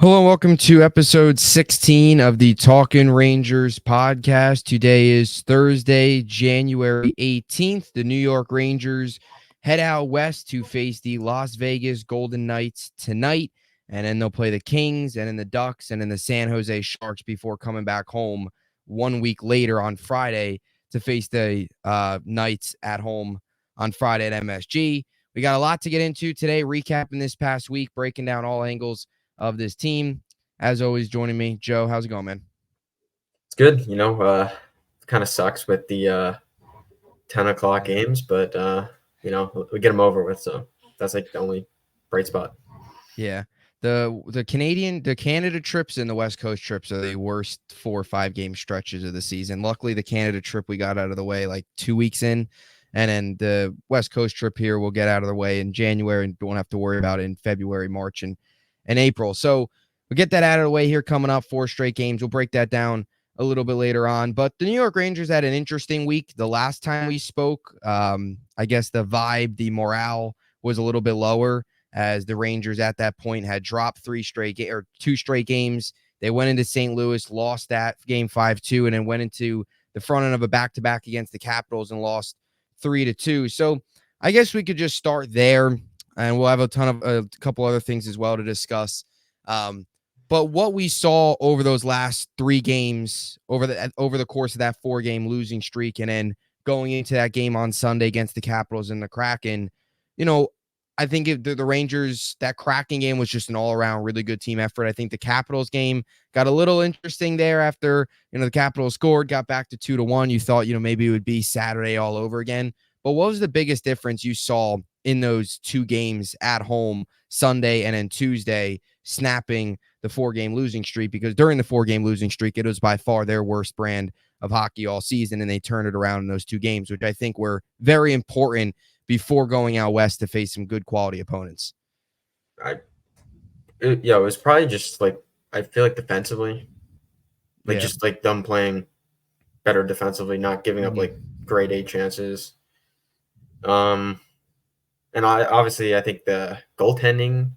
Hello and welcome to episode 16 of the Talkin' Rangers podcast. Today is Thursday, January 18th. The New York Rangers head out west to face the Las Vegas Golden Knights tonight, and then they'll play the Kings and then the Ducks and then the San Jose Sharks before coming back home 1 week later on Friday to face the Knights at home on Friday at MSG. We got a lot to get into today, recapping this past week, breaking down all angles of this team. As always, joining me, Joe. How's it going, man? It's good. It kind of sucks with the 10 o'clock games, but, we get them over with. So that's like the only bright spot. Yeah. The Canada trips and the West Coast trips are the worst 4 or 5 game stretches of the season. Luckily, the Canada trip we got out of the way like 2 weeks in. And then the West Coast trip here we'll get out of the way in January and don't have to worry about it in February, March, and April. So we'll get that out of the way here coming up. 4 straight games. We'll break that down a little bit later on. But the New York Rangers had an interesting week. The last time we spoke, I guess the vibe, the morale was a little bit lower as the Rangers at that point had dropped 2 straight games. They went into St. Louis, lost that game 5-2, and then went into the front end of a back-to-back against the Capitals and lost 3-2. So I guess we could just start there. And we'll have a couple other things as well to discuss. But what we saw over those last 3 games, over the course of that 4-game losing streak, and then going into that game on Sunday against the Capitals and the Kraken, I think the Rangers, that Kraken game was just an all-around really good team effort. I think the Capitals game got a little interesting there after, the Capitals scored, got back to 2-1. You thought, maybe it would be Saturday all over again. But what was the biggest difference you saw in those 2 games at home, Sunday and then Tuesday, snapping the 4-game losing streak? Because during the 4-game losing streak, it was by far their worst brand of hockey all season, and they turned it around in those 2 games, which I think were very important before going out west to face some good quality opponents. It was probably just like, I feel like defensively, just like them playing better defensively, not giving up like grade A chances. And I think the goaltending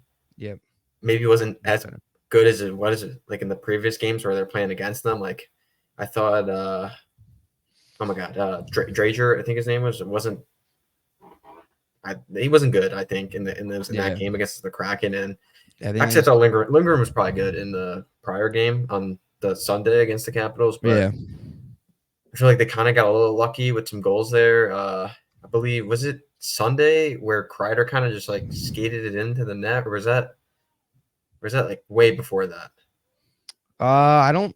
maybe wasn't as good as it was like in the previous games where they're playing against them. Like I thought, Drager, I think his name wasn't good. I think in that game against the Kraken, and actually I thought Lindgren was probably good in the prior game on the Sunday against the Capitals, but I feel like they kind of got a little lucky with some goals there. I believe, was it Sunday where Kreider kind of just like skated it into the net, or was that like way before that? I'm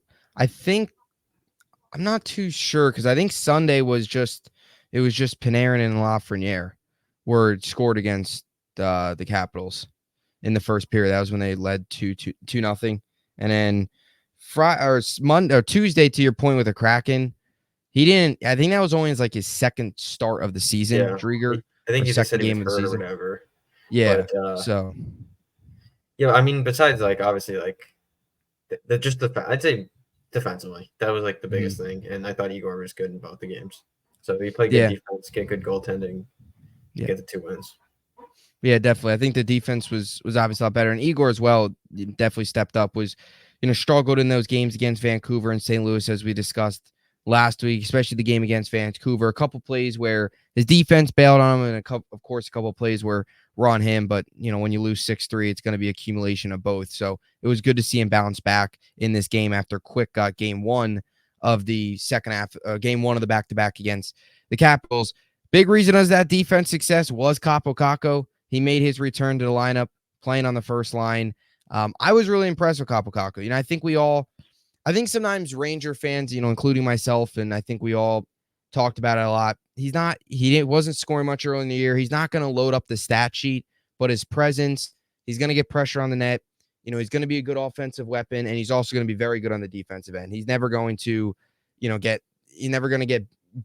not too sure, because I think Sunday was just Panarin and Lafreniere were scored against the Capitals in the first period. That was when they led 2-0. And then Tuesday, to your point with the Kraken, he didn't. I think that was only his second start of the season. Yeah, Drieger. I think he just said he was hurt or whatever. Yeah. But, I mean, besides like obviously like I'd say defensively that was like the biggest thing, and I thought Igor was good in both the games. So he played good defense, get good goaltending, get the 2 wins. Yeah, definitely. I think the defense was obviously a lot better, and Igor as well definitely stepped up. Was struggled in those games against Vancouver and St. Louis, as we discussed last week, especially the game against Vancouver. A couple plays where his defense bailed on him, and a couple plays were on him. But when you lose 6-3, it's going to be accumulation of both. So it was good to see him bounce back in this game after quick got game 1 of the second half, game 1 of the back-to-back against the Capitals. Big reason as that defense success was Kaapo Kakko. He made his return to the lineup, playing on the first line. I was really impressed with Kaapo Kakko. I think sometimes Ranger fans, including myself, and I think we all talked about it a lot. He wasn't scoring much early in the year. He's not going to load up the stat sheet, but his presence, he's going to get pressure on the net. He's going to be a good offensive weapon, and he's also going to be very good on the defensive end. He's never going to, get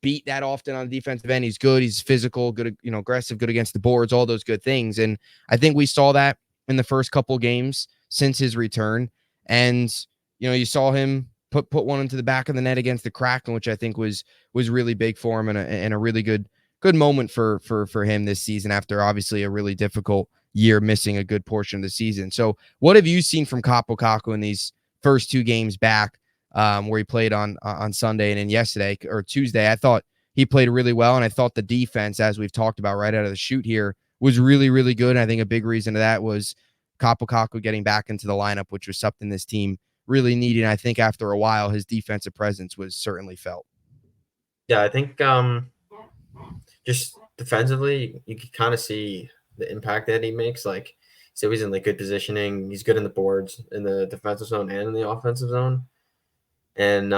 beat that often on the defensive end. He's good. He's physical, good, aggressive, good against the boards, all those good things. And I think we saw that in the first couple games since his return. And, you saw him put one into the back of the net against the Kraken, which I think was really big for him, and a really good moment for him this season after obviously a really difficult year missing a good portion of the season. So what have you seen from Kaapo Kakko in these first 2 games back, where he played on Sunday and then yesterday or Tuesday? I thought he played really well, and I thought the defense, as we've talked about right out of the chute here, was really, really good. And I think a big reason to that was Kaapo Kakko getting back into the lineup, which was something this team really needed. And I think after a while, his defensive presence was certainly felt. Yeah, I think just defensively, you can kind of see the impact that he makes. Like, so he's in like good positioning. He's good in the boards in the defensive zone and in the offensive zone. And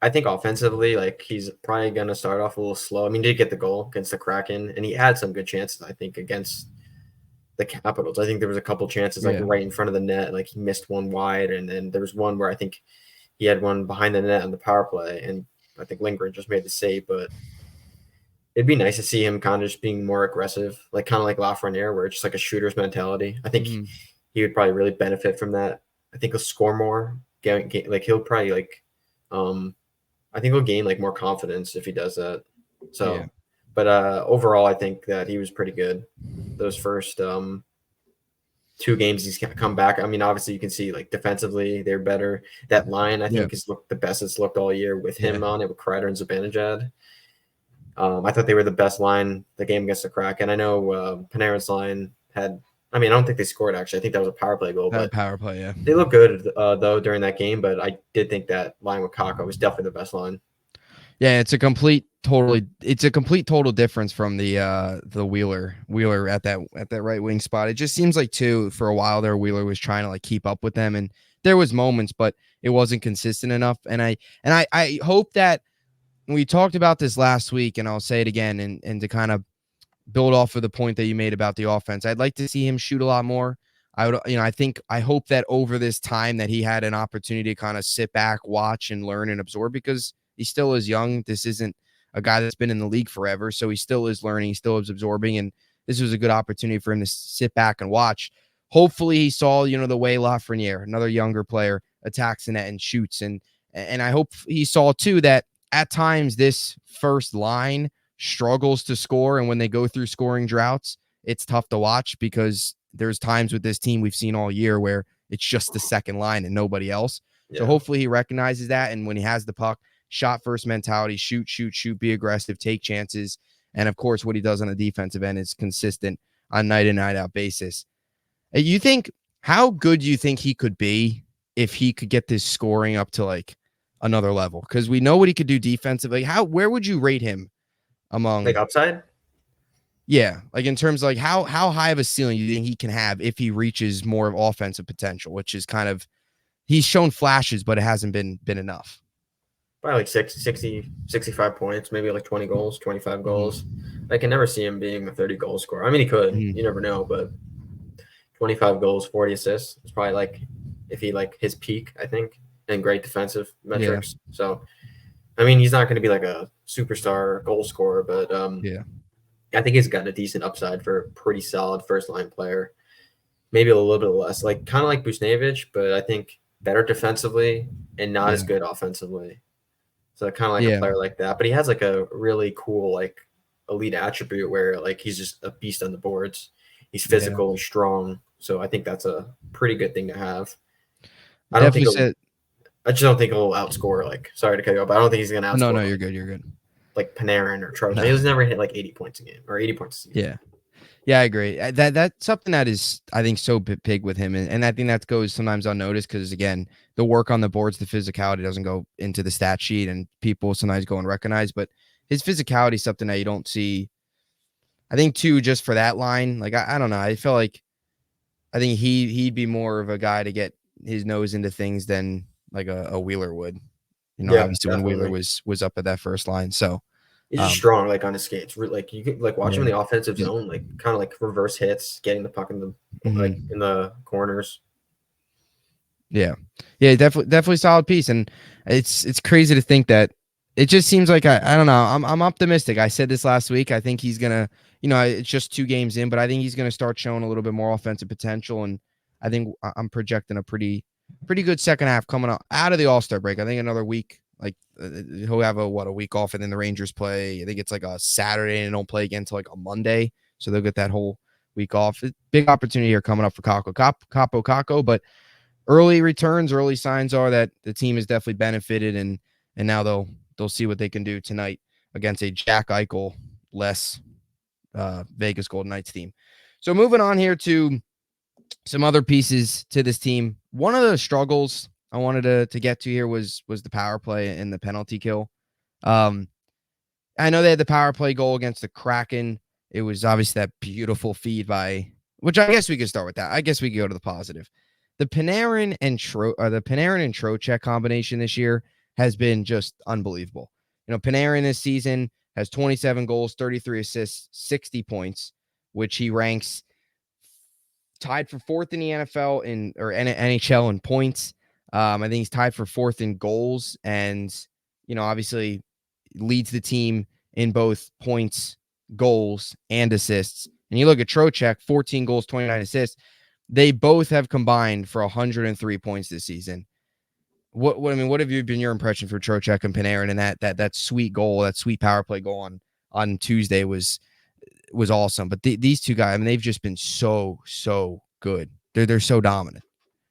I think offensively, like he's probably gonna start off a little slow. I mean, he did get the goal against the Kraken, and he had some good chances, I think, against the Capitals. I think there was a couple chances like right in front of the net, like he missed one wide, and then there was one where I think he had one behind the net on the power play, and I think Lindgren just made the save. But it'd be nice to see him kind of just being more aggressive, like kind of like Lafreniere, where it's just like a shooter's mentality. I think he would probably really benefit from that. I think he'll score more. Like he'll probably like, I think he'll gain like more confidence if he does that. So, but overall, I think that he was pretty good. Those first 2 games he's come back. I mean, obviously you can see like defensively they're better. That line I think is looked the best it's looked all year with him on it, with Kreider and Zibanejad. I thought they were the best line the game against the Kraken. I know Panarin's line had. I mean, I don't think they scored actually. I think that was a power play goal. But power play, yeah. They look good though during that game. But I did think that line with Kakko was definitely the best line. Yeah, it's a complete total difference from the Wheeler at that right wing spot. It just seems like too for a while there Wheeler was trying to like keep up with them, and there was moments, but it wasn't consistent enough. And I hope that we talked about this last week, and I'll say it again, and to kind of build off of the point that you made about the offense, I'd like to see him shoot a lot more. I hope that over this time that he had an opportunity to kind of sit back, watch, and learn and absorb, because he still is young. This isn't a guy that's been in the league forever, so he still is learning, he still is absorbing, and this was a good opportunity for him to sit back and watch. Hopefully he saw, the way Lafreniere, another younger player, attacks the net and shoots, and I hope he saw too that at times this first line struggles to score, and when they go through scoring droughts, it's tough to watch because there's times with this team we've seen all year where it's just the second line and nobody else. So hopefully he recognizes that, and when he has the puck, shot first mentality, shoot, be aggressive, take chances. And of course, what he does on the defensive end is consistent on night in, night out basis. How good do you think he could be if he could get this scoring up to like another level? Because we know what he could do defensively. Where would you rate him among like upside? Yeah, like in terms of like how high of a ceiling do you think he can have if he reaches more of offensive potential, which is kind of, he's shown flashes, but it hasn't been enough. Probably like 60, 65 points, maybe like 20 goals, 25 goals. I can never see him being a 30 goal scorer. I mean, he could. You never know, but 25 goals, 40 assists is probably like if he like his peak, I think, and great defensive metrics. Yeah. So, I mean, he's not going to be like a superstar goal scorer, but I think he's got a decent upside for a pretty solid first line player. Maybe a little bit less, like kind of like Buchnevich, but I think better defensively and not as good offensively. So kind of like a player like that, but he has like a really cool like elite attribute where like he's just a beast on the boards. He's physical and strong, so I think that's a pretty good thing to have. I just don't think he'll outscore. Like, sorry to cut you off, but I don't think he's gonna outscore. No, you're good. You're good. Like Panarin or Charles, he's never hit like 80 points a game or 80 points a season. Yeah, I agree. That's something that is, I think, so big with him. And I think that goes sometimes unnoticed because, again, the work on the boards, the physicality doesn't go into the stat sheet and people sometimes go and recognize. But his physicality is something that you don't see. I think, too, just for that line, like, I don't know. I feel like I think he'd be more of a guy to get his nose into things than like a Wheeler would. Obviously definitely. When Wheeler was up at that first line. So. He's just strong, like on his skates. Like you could like watch him in the offensive zone, like kind of like reverse hits, getting the puck in the like in the corners. Yeah, definitely solid piece, and it's crazy to think that it just seems like I don't know. I'm optimistic. I said this last week. I think he's gonna, it's just 2 games in, but I think he's gonna start showing a little bit more offensive potential, and I think I'm projecting a pretty good second half coming out of the All-Star break. I think another week. Like he'll have a week off, and then the Rangers play. I think it's like a Saturday, and don't play again until like a Monday. So they'll get that whole week off. Big opportunity here coming up for Capo, but early returns, early signs are that the team has definitely benefited, and now they'll see what they can do tonight against a Jack Eichel less Vegas Golden Knights team. So moving on here to some other pieces to this team. One of the struggles I wanted to get to here was the power play and the penalty kill. I know they had the power play goal against the Kraken. It was obviously that beautiful feed which I guess we could start with that. I guess we could go to the positive. The Panarin and Trocheck combination this year has been just unbelievable. Panarin this season has 27 goals, 33 assists, 60 points, which he ranks tied for fourth in the NFL or NHL in points. I think he's tied for fourth in goals, and obviously leads the team in both points, goals, and assists. And you look at Trocheck, 14 goals, 29 assists. They both have combined for 103 points this season. What have you been your impression for Trocheck and Panarin, and that sweet goal, that sweet power play goal on Tuesday was awesome. But these two guys, they've just been so good. They're so dominant.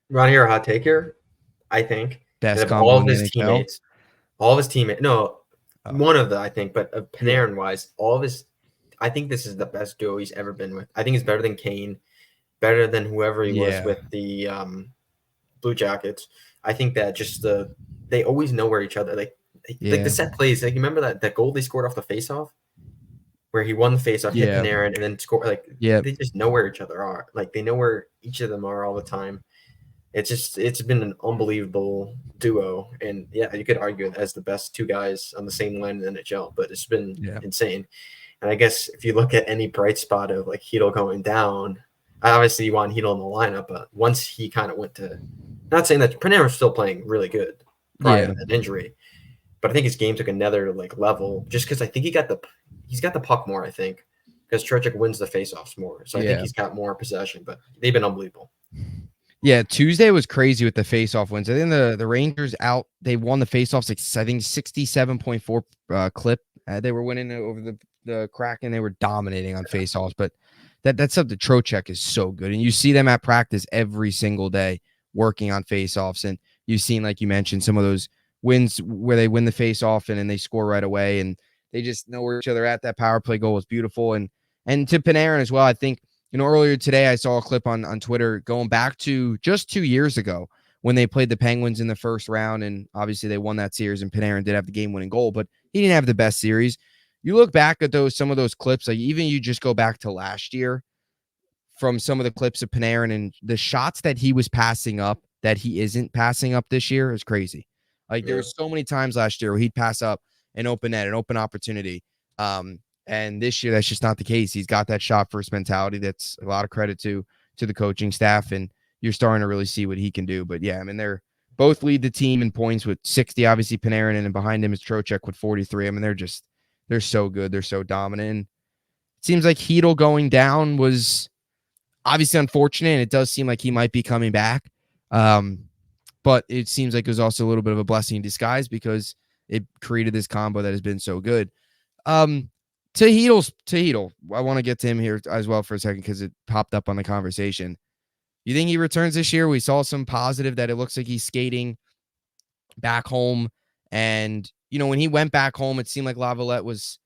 Ron, here a hot take here. I think best combo all of his teammates, one of the, I think, but Panarin wise, all of his, I think this is the best duo he's ever been with. I think it's better than Kane, better than whoever he was with the Blue Jackets. I think that just they always know where each other, like the set plays. Like, you remember that goal they scored off the faceoff, where he won the faceoff, hit Panarin, and then score. Like, they just know where each other are. Like, they know where each of them are all the time. It's been an unbelievable duo, and you could argue it as the best two guys on the same line in the NHL, but it's been insane. And I guess if you look at any bright spot of like Hedl going down, obviously you want Hedl in the lineup, but once he kind of went to, not saying that Panarin's still playing really good prior to that injury, but I think his game took another like level just because I think he's got the puck more, I think, because Trocheck wins the faceoffs more. So I think he's got more possession, but they've been unbelievable. Yeah, Tuesday was crazy with the faceoff wins. I think the Rangers they won the faceoffs, like I think 67.4 clip. They were winning over the Kraken. They were dominating on faceoffs, but that's something. Trocheck is so good, and you see them at practice every single day working on faceoffs. And you've seen, like you mentioned, some of those wins where they win the faceoff and then they score right away, and they just know where each other at. That power play goal was beautiful, and to Panarin as well. I think. Earlier today, I saw a clip on Twitter going back to just 2 years ago when they played the Penguins in the first round, and obviously they won that series, and Panarin did have the game-winning goal, but he didn't have the best series. You look back at some of those clips, like even you just go back to last year from some of the clips of Panarin, and the shots that he was passing up that he isn't passing up this year is crazy. Like there were so many times last year where he'd pass up an open net, an open opportunity. And this year, that's just not the case. He's got that shot first mentality. That's a lot of credit to the coaching staff, and you're starting to really see what he can do. But they're both lead the team in points with 60. Obviously, Panarin, and behind him is Trocheck with 43. They're so good. They're so dominant. And it seems like Hedl going down was obviously unfortunate, and it does seem like he might be coming back. But it seems like it was also a little bit of a blessing in disguise because it created this combo that has been so good. To Hedl, I want to get to him here as well for a second because it popped up on the conversation. You think he returns this year? We saw some positive that it looks like he's skating back home. And, when he went back home, it seemed like Lavalette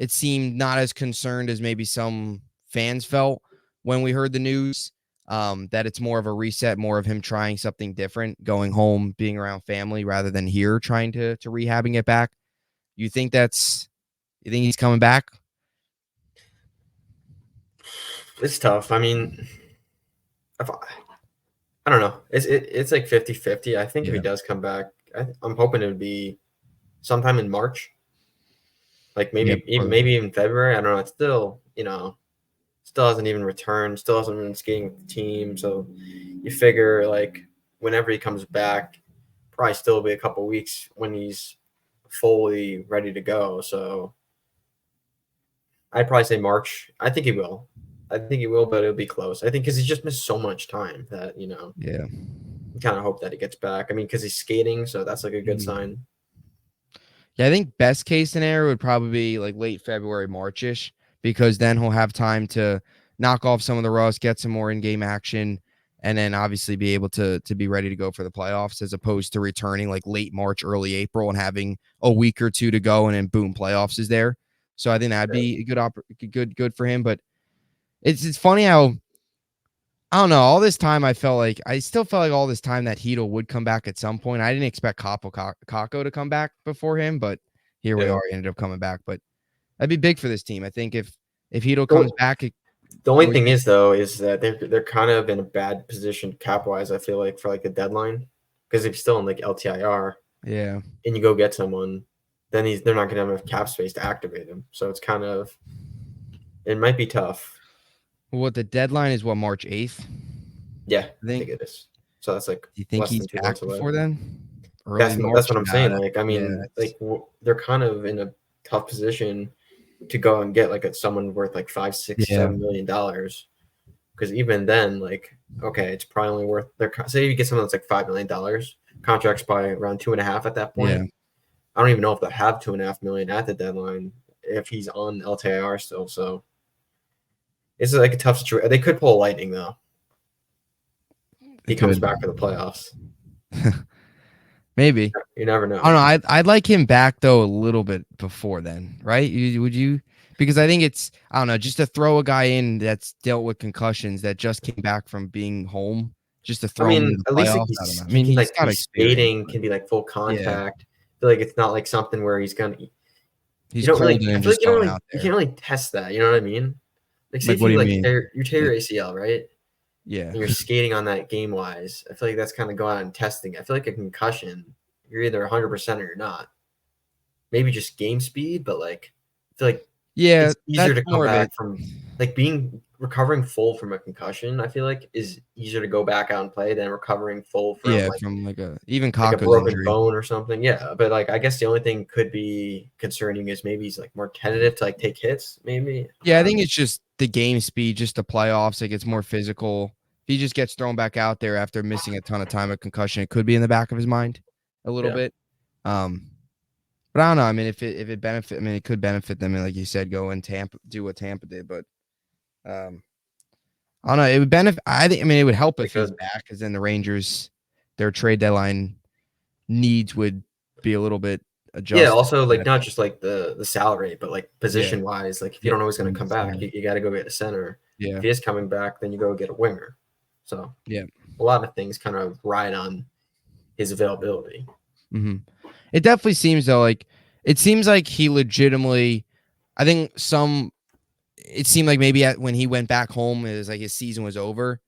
seemed not as concerned as maybe some fans felt when we heard the news, that it's more of a reset, more of him trying something different, going home, being around family rather than here trying to rehab and get back. You think he's coming back? It's tough. I mean, I don't know. It's like 50-50. I think if he does come back, I'm hoping it would be sometime in March. Like maybe even February. I don't know. It's still, still hasn't even returned. Still hasn't been skating with the team. So you figure like whenever he comes back, probably still be a couple weeks when he's fully ready to go. So I'd probably say March. I think he will, but it'll be close. I think because he's just missed so much time that, you kind of hope that he gets back. I mean, because he's skating, so that's like a good sign. Yeah, I think best case scenario would probably be like late February, March-ish, because then he'll have time to knock off some of the rust, get some more in-game action, and then obviously be able to be ready to go for the playoffs, as opposed to returning like late March, early April, and having a week or two to go, and then boom, playoffs is there. So I think that'd be good for him. But it's funny how, I don't know, all this time I still felt like all this time that Hedo would come back at some point. I didn't expect Kako to come back before him, but here we are. He ended up coming back. But that'd be big for this team. I think if Hedo comes back, the only thing is that they're kind of in a bad position cap wise. I feel like for like the deadline, because if you're still in like LTIR, and you go get someone, then they're not going to have enough cap space to activate him. So it's kind of, it might be tough. What the deadline is? What, March 8th? Yeah, I think it is. So that's like, do you think he's back before then? That's what I'm saying. Like, I mean, like they're kind of in a tough position to go and get like someone worth like $5, $6, $7 million. Because even then, like, okay, it's probably only worth say you get someone that's like $5 million, contract's probably around 2.5 at that point. Yeah. I don't even know if they'll have 2.5 million at the deadline if he's on LTIR still. So it's like a tough situation. They could pull lightning though. He comes back for the playoffs. Maybe. You never know. I don't know. I'd like him back though a little bit before then, right? Would you? Because I think it's, I don't know, just to throw a guy in that's dealt with concussions, that just came back from being home, just to throw him in the at least playoffs. I don't know. I mean, he's got skating, can be like full contact. I feel like it's not like something where he's gonna. He's cold and just going out there. You can't really test that. You know what I mean? Like, say like, what do you mean? You tear your ACL, right? Yeah. And you're skating on that game wise. I feel like that's kind of going on and testing. I feel like a concussion, you're either 100% or you're not. Maybe just game speed, but like, I feel like it's easier to come back from like recovering full from a concussion. I feel like is easier to go back out and play than recovering full from from like even like a Kako's broken injury. bone or something. Yeah, but like I guess the only thing could be concerning is maybe he's like more tentative to like take hits. Maybe. Yeah, I think it's just the game speed, just the playoffs. Like, it's more physical. If he just gets thrown back out there after missing a ton of time of concussion, it could be in the back of his mind a little bit. But I don't know. I mean, if it benefit, I mean, it could benefit them. And like you said, go and do what Tampa did. But I don't know. It would benefit. I mean, it would help if he's back, because then the Rangers, their trade deadline needs would be a little bit adjusted. Yeah. Also, like, not just like the salary, but like position wise. Like, if you don't know he's going to come back, you got to go get a center. Yeah. If he is coming back, then you go get a winger. So a lot of things kind of ride on his availability. Mm-hmm. It definitely seems though, like it seems like he legitimately, I think it seemed like maybe when he went back home, it was like his season was over.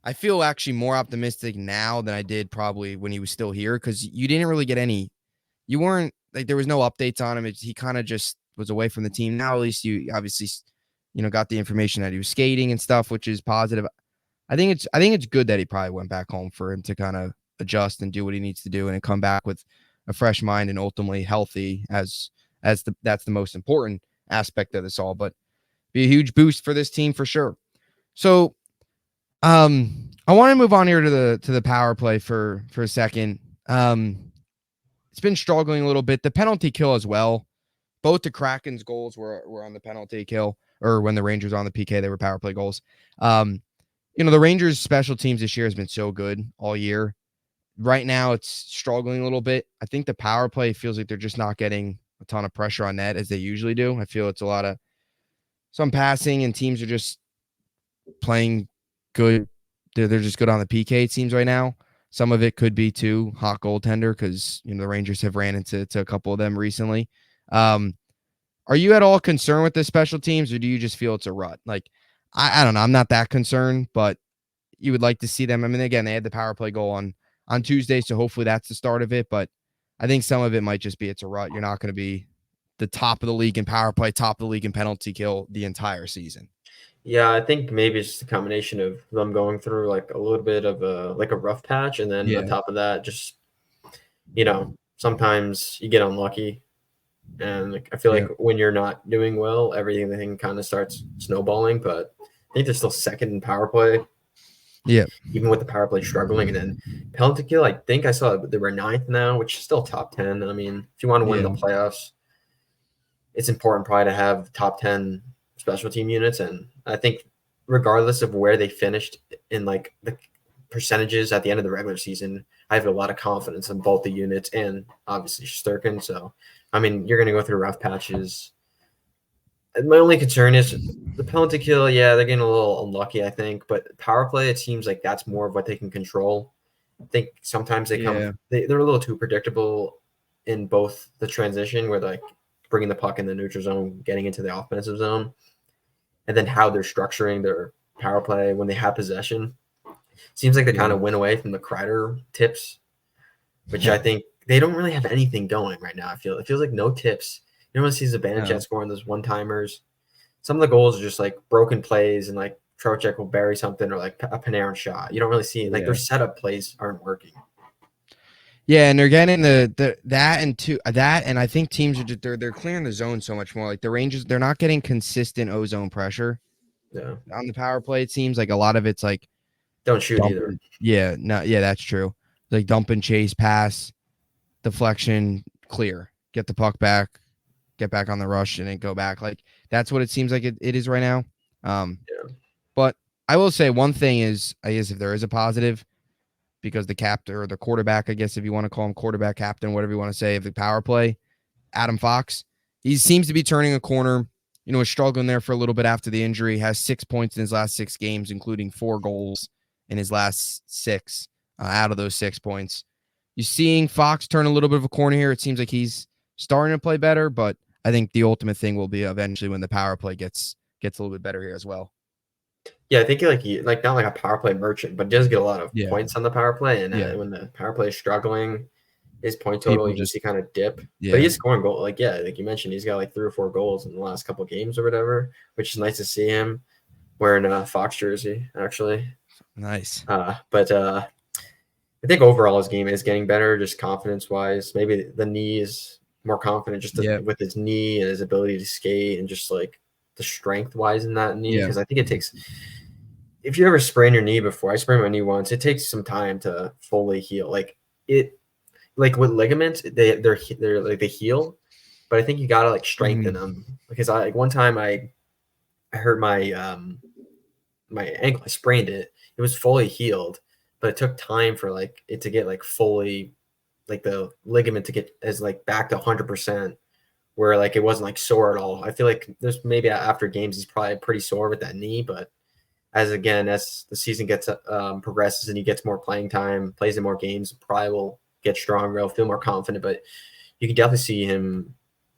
I feel actually more optimistic now than I did probably when he was still here, because you didn't really get you weren't like, there was no updates on him. He kind of just was away from the team. Now at least you obviously, got the information that he was skating and stuff, which is positive. I think it's good that he probably went back home for him to kind of adjust and do what he needs to do, and then come back with a fresh mind and ultimately healthy, that's the most important aspect of this all. But be a huge boost for this team for sure. So I want to move on here to the power play for a second. It's been struggling a little bit. The penalty kill as well. Both the Kraken's goals were on the penalty kill, or when the Rangers were on the PK, they were power play goals. The Rangers special teams this year has been so good all year. Right now it's struggling a little bit. I think the power play feels like they're just not getting a ton of pressure on net as they usually do. I feel it's a lot of some passing, and teams are just playing good. They're just good on the PK, it seems, right now. Some of it could be too hot goaltender, because the Rangers have ran into a couple of them recently. Are you at all concerned with the special teams, or do you just feel it's a rut? Like, I don't know. I'm not that concerned, but you would like to see them. I mean, again, they had the power play goal on Tuesday, so hopefully that's the start of it. But I think some of it might just be it's a rut. You're not going to be the top of the league in power play, top of the league in penalty kill the entire season. Yeah, I think maybe it's just a combination of them going through like a little bit of a rough patch, and then on top of that, just sometimes you get unlucky, and like I feel like when you're not doing well, everything kind of starts snowballing. But I think they're still second in power play. Yeah, even with the power play struggling, and then penalty kill, I think I saw they were 9th now, which is still top 10. I mean, if you want to win the playoffs, it's important probably to have top 10 special team units, and I think regardless of where they finished in like the percentages at the end of the regular season, I have a lot of confidence in both the units and obviously Sturkin. So, I mean, you're going to go through rough patches. My only concern is the penalty kill. Yeah, they're getting a little unlucky, I think. But power play, it seems like that's more of what they can control. I think sometimes they're a little too predictable in both the transition where like bringing the puck in the neutral zone, getting into the offensive zone, and then how they're structuring their power play when they have possession. Seems like they kind of went away from the Kreider tips, which I think they don't really have anything going right now. It feels like no tips. You don't really see Zibanejad scoring those one-timers. Some of the goals are just like broken plays and like Trocheck will bury something or like a Panarin shot. You don't really see like their setup plays aren't working. Yeah, and they're getting that, and I think teams are just they're clearing the zone so much more. Like the Rangers, they're not getting consistent ozone pressure. Yeah, on the power play, it seems like a lot of it's like don't shoot either. Yeah, that's true. Like dump and chase, pass, deflection, clear, get the puck back, get back on the rush, and then go back. Like that's what it seems like it is right now. But I will say one thing is, I guess if there is a positive, because the captain or the quarterback, I guess if you want to call him quarterback, captain, whatever you want to say, of the power play, Adam Fox, he seems to be turning a corner. You know, was struggling there for a little bit after the injury. Has 6 points in his last 6 games, including 4 goals in his last 6 out of those 6 points. You're seeing Fox turn a little bit of a corner here. It seems like he's starting to play better, but I think the ultimate thing will be eventually when the power play gets a little bit better here as well. Yeah, I think like not like a power play merchant, but does get a lot of points on the power play. And when the power play is struggling, his point total you can see kind of dip. Yeah. But he's scoring goal. Like you mentioned, he's got like 3 or 4 goals in the last couple of games or whatever, which is nice to see him wearing a Fox jersey. Actually, nice. But I think overall his game is getting better, just confidence wise. Maybe the knee is more confident just with his knee and his ability to skate and just like the strength wise in that knee. Because I think it takes. If you ever sprain your knee before, I sprained my knee once. It takes some time to fully heal. Like with ligaments, they're like they heal, but I think you gotta like strengthen them. Because one time I hurt my my ankle. I sprained it. It was fully healed, but it took time for like it to get like fully like the ligament to get as like back to 100%. Where like it wasn't like sore at all. I feel like there's maybe after games he's probably pretty sore with that knee, but as the season gets progresses and he gets more playing time, plays in more games, probably will get stronger. He'll feel more confident, but you can definitely see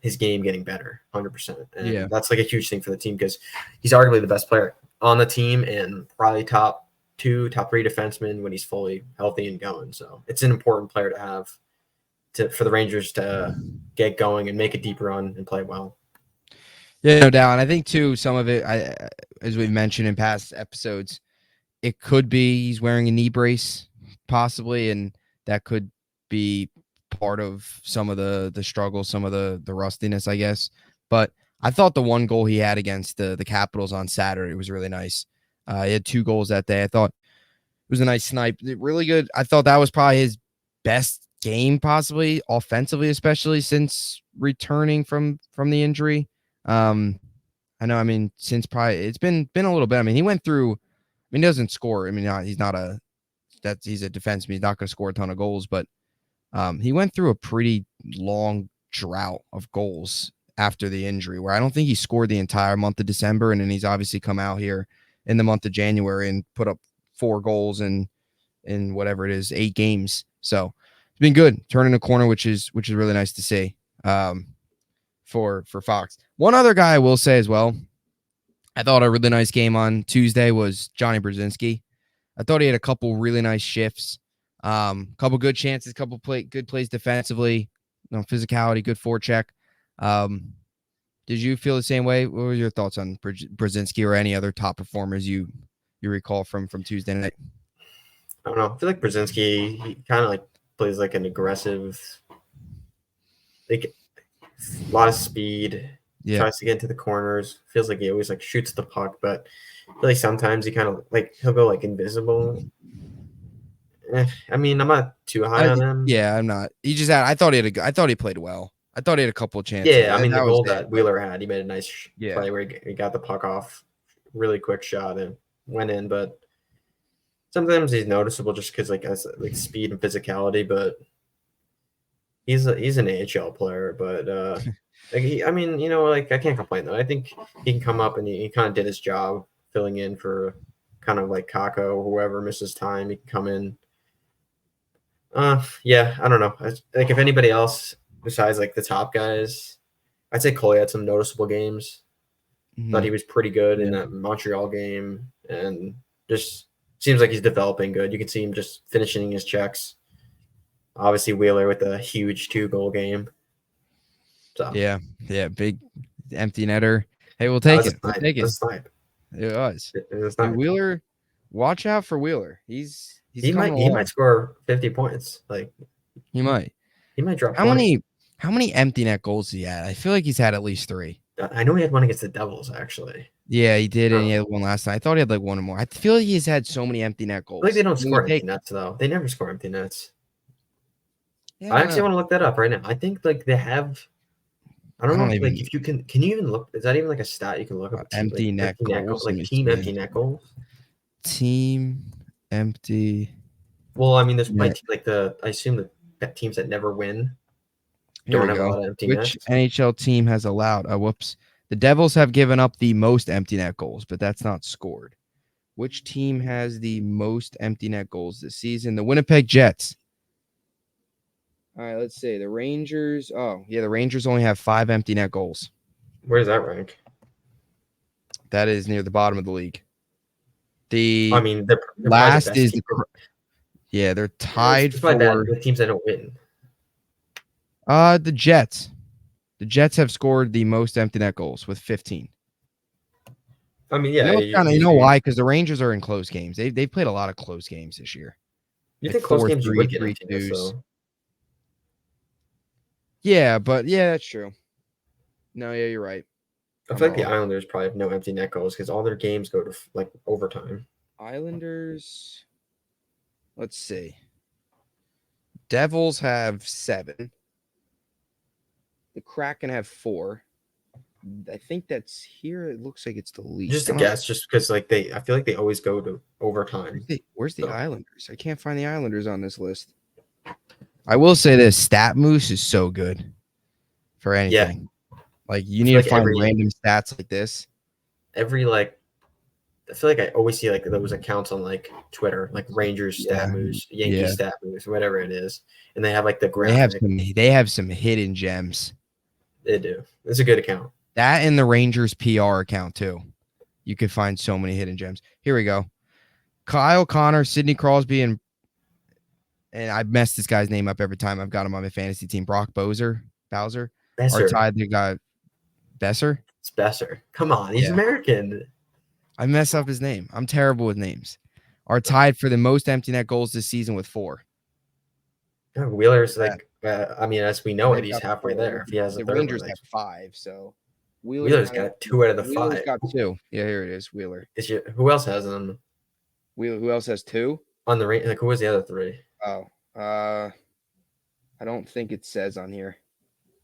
his game getting better, 100%. And that's like a huge thing for the team because he's arguably the best player on the team and probably top 3 defensemen when he's fully healthy and going. So it's an important player to have for the Rangers to get going and make a deep run and play well. Yeah, no doubt. And I think too, some of it, as we've mentioned in past episodes, it could be he's wearing a knee brace, possibly, and that could be part of some of the struggle, some of the rustiness, I guess. But I thought the one goal he had against the Capitals on Saturday was really nice. He had 2 goals that day. I thought it was a nice snipe, really good. I thought that was probably his best game, possibly offensively, especially since returning from the injury. I know. I mean, since probably it's been a little bit. I mean, he went through. I mean, he doesn't score. I mean, he's a defenseman. He's not going to score a ton of goals, but he went through a pretty long drought of goals after the injury, where I don't think he scored the entire month of December, and then he's obviously come out here in the month of January and put up 4 goals in whatever it is, 8 games. So it's been good, turning a corner, which is really nice to see. For Fox. One other guy I will say as well, I thought a really nice game on Tuesday was Johnny Brzezinski. I thought he had a couple really nice shifts, couple good chances, couple good plays defensively, physicality, good forecheck. Did you feel the same way? What were your thoughts on Brzezinski or any other top performers you recall from Tuesday night? I don't know. I feel like Brzezinski, he kind of like plays like an aggressive, like a lot of speed, tries to get into the corners, feels like he always like shoots the puck, but I feel like sometimes he kind of like he'll go like invisible. I mean, I'm not too high on him. Yeah, I'm not. I thought he played well. I thought he had a couple of chances. Yeah, I mean the goal that Wheeler had, he made a nice play where he got the puck off really quick shot and went in, but sometimes he's noticeable just because like has like speed and physicality, but he's an AHL player, but like I mean, like I can't complain though. I think he can come up and he kind of did his job filling in for kind of like Kako or whoever misses time. He can come in. Yeah, I don't know. Like if anybody else besides like the top guys, I'd say Cole had some noticeable games. Thought he was pretty good in that Montreal game, and just seems like he's developing good. You can see him just finishing his checks. Obviously, Wheeler with a huge 2-goal game. So yeah, big empty netter. Hey, we'll take it. We'll take it. It was. Dude, Wheeler, watch out for Wheeler. He might score 50 points. Like he might drop. How 20. many empty net goals he had? I feel like he's had at least 3. I know he had one against the Devils actually. Yeah, he did, and he had one last night. I thought he had like one or more. I feel like he's had so many empty net goals. Like they don't score empty nets though. They never score empty nets. Yeah, I actually want to look that up right now. I think like they have. I don't know. Like if you can you even look? Is that even like a stat you can look up? Empty net goals, like team empty net goals. Team empty. Well, I mean, there's probably like I assume that teams that never win don't have a lot of empty nets. Which NHL team has allowed? Whoops. The Devils have given up the most empty net goals, but that's not scored. Which team has the most empty net goals this season? The Winnipeg Jets. All right, let's see. The Rangers. Oh, yeah, the Rangers only have 5 empty net goals. Where does that rank? That is near the bottom of the league. I mean, they're last is they're tied for the teams that don't win. The Jets. The Jets have scored the most empty net goals with 15. I mean, yeah. You know why? Because the Rangers are in close games. They've played a lot of close games this year. You think close games you would get empty nets, so. Yeah, but yeah, that's true. No, yeah, you're right. I feel like the Islanders probably have no empty net goals because all their games go to like overtime. Islanders. Let's see. Devils have 7. The Kraken have 4. I think that's here. It looks like it's the least. Just a guess, just because like I feel like they always go to overtime. Where's the Islanders? I can't find the Islanders on this list. I will say this: Stat Moose is so good for anything. Yeah. Like you need to find random stats like this. I feel like I always see like those accounts on like Twitter, like Rangers Stat Moose, Yankees Stat Moose, whatever it is, and they have like the graphic. They have some hidden gems. They do. It's a good account. That and the Rangers PR account too. You could find so many hidden gems. Here we go. Kyle Connor, Sidney Crosby, and I mess this guy's name up every time I've got him on my fantasy team. Brock Bowser are tied. They got Besser. It's Besser. Come on, he's American. I mess up his name. I'm terrible with names. Are tied for the most empty net goals this season with 4. Yeah, Wheeler's like, I mean, as we know it, he's halfway there. If he has the Rangers have 5, so Wheeler's got 2 out of the 5. Wheeler's got 2. Yeah, here it is. Wheeler. Who else has them? Who else has 2? On the like, who was the other 3? Oh, I don't think it says on here.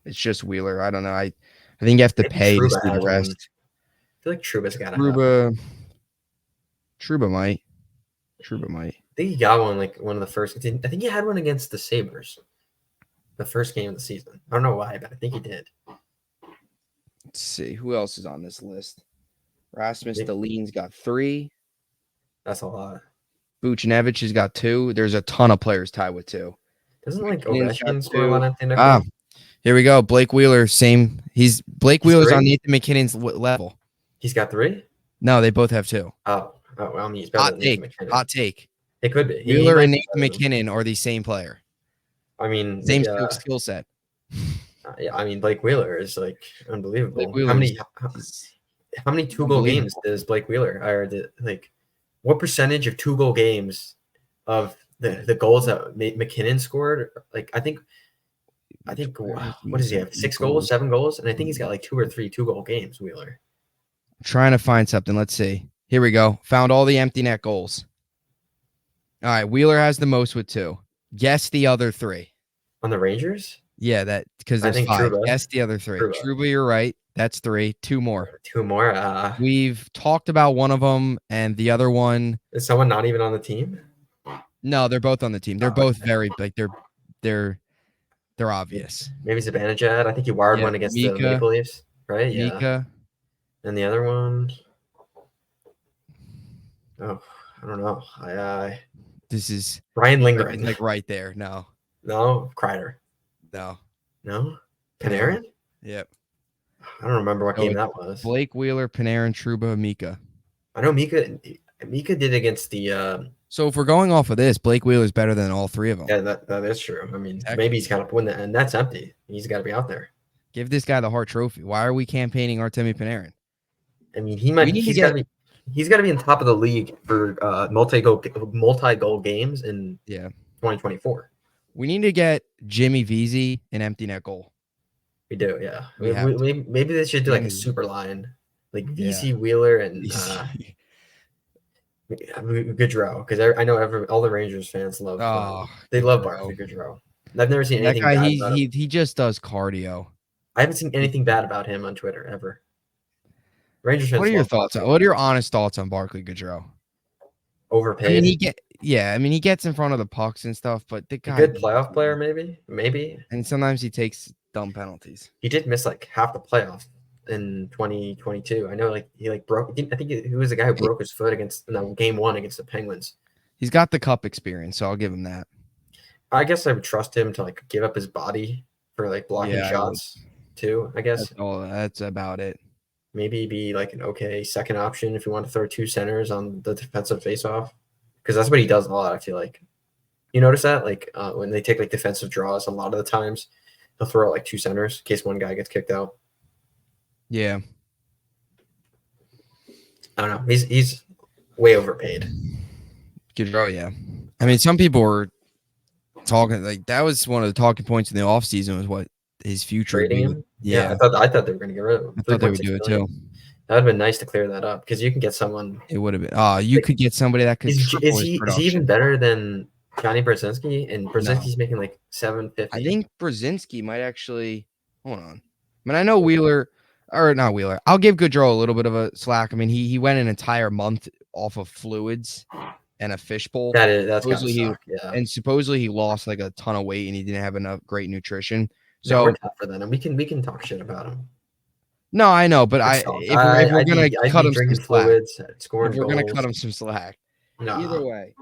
It's just Wheeler. I don't know. I think you have to pay to see the rest. I feel like Truba's got Truba might. I think he got one like one of the first. I think he had one against the Sabres. The first game of the season. I don't know why, but I think he did. Let's see. Who else is on this list? Rasmus Dahlin's got 3. That's a lot. Buchnevich has got 2. There's a ton of players tied with 2. Doesn't like Ovechkin score a lot of empty? Here we go. Blake Wheeler, same. Blake Wheeler's on Nathan McKinnon's level. He's got 3? No, they both have 2. Oh, well, I mean, he's better than Nathan McKinnon. Hot take. It could be. Wheeler and Nathan McKinnon are the same player. I mean, same skill set. Yeah, I mean, Blake Wheeler is like unbelievable. How many 2-goal games does Blake Wheeler? Or what percentage of 2-goal games of the goals that McKinnon scored? Like, I think what does he have? 6 goals, 7 goals, and I think he's got like 2 or 3 2-goal games. Wheeler. I'm trying to find something. Let's see. Here we go. Found all the empty net goals. All right, Wheeler has the most with 2. Guess the other 3. On the Rangers? Yeah, that because there's 5. Trouba. Guess the other 3. Trouba, you're right. That's 3. 2 more. 2 more. We've talked about one of them, and the other one. Is someone not even on the team? No, they're both on the team. They're both very like they're obvious. Maybe Zibanejad. I think he wired one against the Maple Leafs, right? Yeah. Mika. And the other one. Oh, I don't know. This is Ryan Lindgren. Like right there. No. Kreider. No. Panarin. Yep. I don't remember what game that was. Blake Wheeler, Panarin, Trouba, Mika. I know Mika did against the. So if we're going off of this, Blake Wheeler is better than all 3 of them. Yeah, that is true. I mean, maybe he's got to win that, and that's empty. He's got to be out there. Give this guy the Hart Trophy. Why are we campaigning Artemi Panarin? I mean, he's got to be in top of the league for multi-goal games in 2024. We need to get Jimmy Vesey an empty net goal. We do, yeah. Maybe they should do like a super line, like Vesey, Wheeler, and Gaudreau, because I know all the Rangers fans love. They love Barclay Gaudreau. I've never seen anything bad about him. He just does cardio. I haven't seen anything bad about him on Twitter ever. Rangers fans. What are your thoughts? What are your honest thoughts on Barclay Gaudreau? Overpaid. I mean, he gets in front of the pucks and stuff, but the guy, a good playoff player, maybe. And sometimes he takes dumb penalties. He did miss like half the playoffs in 2022. I know, like he broke. I think he was the guy who broke his foot in game 1 against the Penguins. He's got the cup experience, so I'll give him that. I guess I would trust him to like give up his body for like blocking shots too. I guess that's about it. Maybe be like an okay second option if you want to throw 2 centers on the defensive faceoff, because that's what he does a lot. I feel like you notice that like when they take like defensive draws, a lot of the times he'll throw out like 2 centers in case one guy gets kicked out. Yeah, I don't know. He's way overpaid. Gaudreau, yeah. I mean, some people were talking like that was one of the talking points in the offseason was what his future. Trading him? Yeah, I thought they were going to get rid of him. I thought they would do it too. That would have been nice to clear that up because you can get someone. It would have been. You could get somebody that could. Is he even better than Johnny Brzezinski? And Brzezinski's making like $750. I think Brzezinski might actually. Hold on. I mean, I know Wheeler. Or not Wheeler. I'll give Gaudreau a little bit of a slack. I mean, he went an entire month off of fluids and a fishbowl. That's supposedly and supposedly he lost like a ton of weight and he didn't have enough great nutrition. So we're tougher than him. We can talk shit about him. No, I know, but if we're gonna cut him some slack, we're gonna cut him some slack. Either way,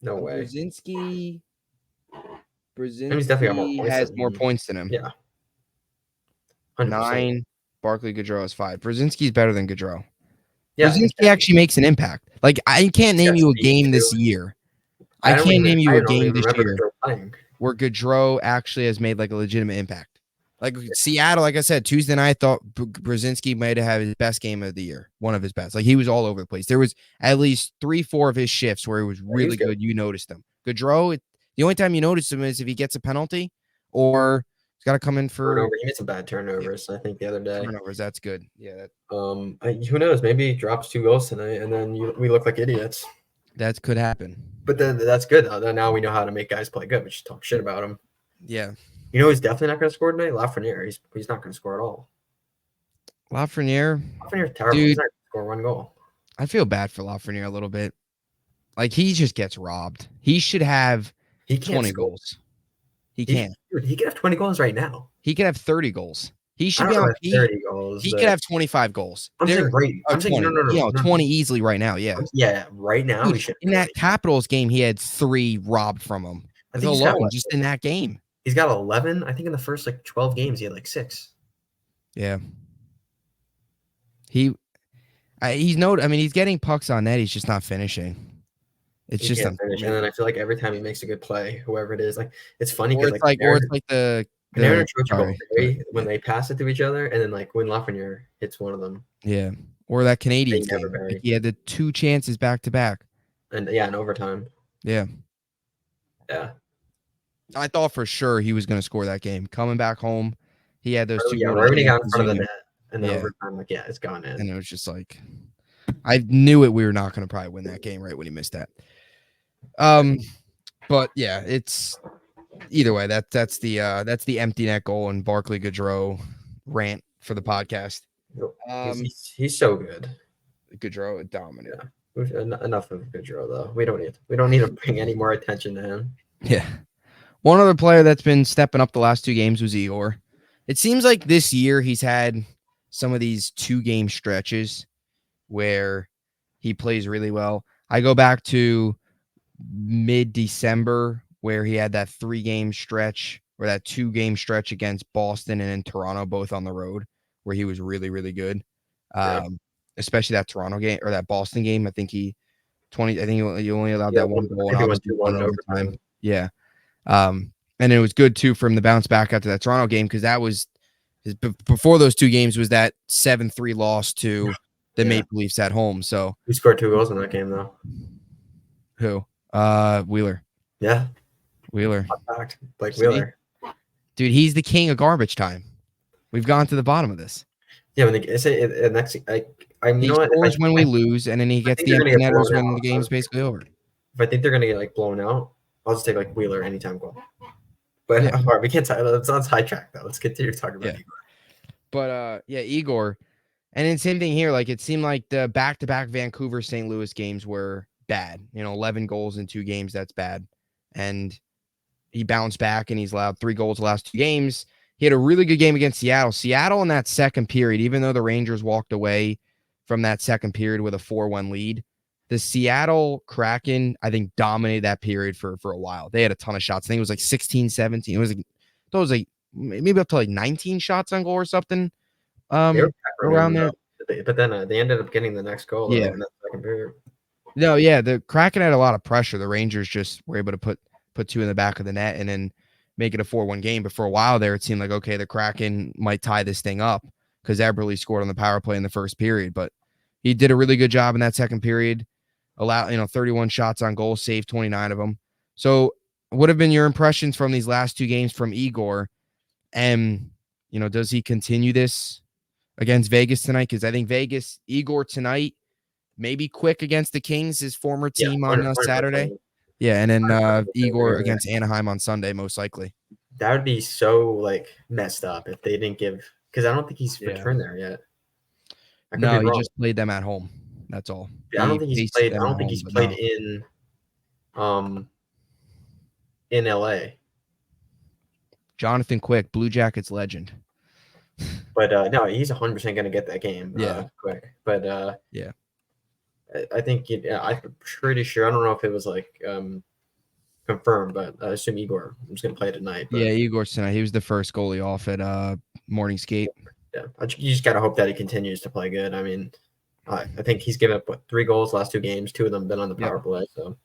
no way. Brzezinski he's definitely got more points has more points than him. Yeah. 100%. 9. Barclay Gaudreau is 5. Brzezinski's better than Gaudreau. Yeah, Brzezinski actually makes an impact. Like I can't name you a game this year. I can't name you a game this year where Gaudreau actually has made like a legitimate impact. Like Seattle, like I said, Tuesday night, I thought Brzezinski might have had his best game of the year, one of his best. Like he was all over the place. There was at least 3-4 of his shifts where he was really good. You noticed him. Gaudreau, the only time you notice him is if he gets a penalty or he's got to come in for. He made some bad turnovers, I think, the other day. Turnovers, that's good. Yeah. Who knows? Maybe he drops 2 goals tonight, and then we look like idiots. That could happen. But then that's good. Now we know how to make guys play good. We just talk shit about him. Yeah. You know, he's definitely not going to score tonight. Lafreniere. He's not going to score at all. Lafreniere's terrible. Dude, he's not going to score 1 goal. I feel bad for Lafreniere a little bit. Like he just gets robbed. He should have 20 goals. He can't. Dude, he could have 20 goals right now. He could have 30 goals. He should be on 30 goals. He could have 25 goals. I'm saying right. I'm saying 20. No, 20 easily right now. Yeah. Yeah, right now. Dude, in that Capitals game, he had 3 robbed from him. I think alone, just in that game. He's got 11. I think in the first 12 games, he had 6. Yeah. He's getting pucks on net. He's just not finishing. It's just unfortunate. And then I feel like every time he makes a good play, whoever it is, like it's funny because it's like the when they pass it to each other, and then like when Lafreniere hits one of them. Yeah. Or that Canadian game. Like he had the 2 chances back to back. And in overtime. Yeah. Yeah. I thought for sure he was going to score that game. Coming back home, he had those 2. Yeah, right when he got in front of the net, and then overtime, it's gone in. And it was just like, I knew it. We were not going to probably win that game right when he missed that. But yeah, either way, that's the empty net goal and Barclay Goodrow rant for the podcast. He's so good. Goodrow dominant. Yeah. Enough of Goodrow though. We don't need to bring any more attention to him. Yeah. One other player that's been stepping up the last 2 games was Igor. It seems like this year he's had some of these 2-game stretches where he plays really well. I go back to mid-December where he had that 3-game stretch or that 2-game stretch against Boston and in Toronto, both on the road, where he was really, really good. Especially that Toronto game or that Boston game. I think he only allowed that one goal and obviously won overtime. Yeah. And it was good too from the bounce back after that Toronto game because that was before those 2 games was that 7-3 loss to the Maple Leafs at home. So who scored 2 goals in that game though? Who? Wheeler. Yeah. Wheeler. Like Wheeler. Dude, he's the king of garbage time. We've gone to the bottom of this. Yeah, when they say it next, he scores when we lose, and then he gets the empty netters when the game's basically over. If I think they're gonna get blown out, I'll just take Wheeler anytime goal. But we can't. Let's not sidetrack though. Let's continue talking about Igor. But Igor, and then same thing here. It seemed like the back-to-back Vancouver St. Louis games were bad. 11 goals in 2 games. That's bad, and he bounced back and he's allowed 3 goals the last 2 games. He had a really good game against Seattle. Seattle in that second period, even though the Rangers walked away from that second period with a 4-1 lead, the Seattle Kraken, I think, dominated that period for a while. They had a ton of shots. I think it was 16, 17. It was maybe up to 19 shots on goal or something around there. But then they ended up getting the next goal in that second period. No, yeah, the Kraken had a lot of pressure. The Rangers just were able to put 2 in the back of the net and then make it a 4-1 game. But for a while there, it seemed like, okay, the Kraken might tie this thing up because Eberle scored on the power play in the first period. But he did a really good job in that second period. Allowed 31 shots on goal, saved 29 of them. So what have been your impressions from these last 2 games from Igor? And, does he continue this against Vegas tonight? Because I think Igor tonight, maybe Quick against the Kings, his former team on Saturday. Yeah, and then Igor against Anaheim on Sunday, most likely. That would be so messed up if they didn't give, because I don't think he's returned there yet. No, he just played them at home. That's all. Yeah, I don't think he's played. I don't think he's played in LA. Jonathan Quick, Blue Jackets legend. But no, he's 100% going to get that game. Quick. But I think I'm pretty sure. I don't know if it was confirmed, but I assume Igor was going to play tonight. But, yeah, Igor's tonight. He was the first goalie off at morning skate. Yeah, you just got to hope that he continues to play good. I mean, I think he's given up 3 goals last 2 games. 2 of them been on the power play. So.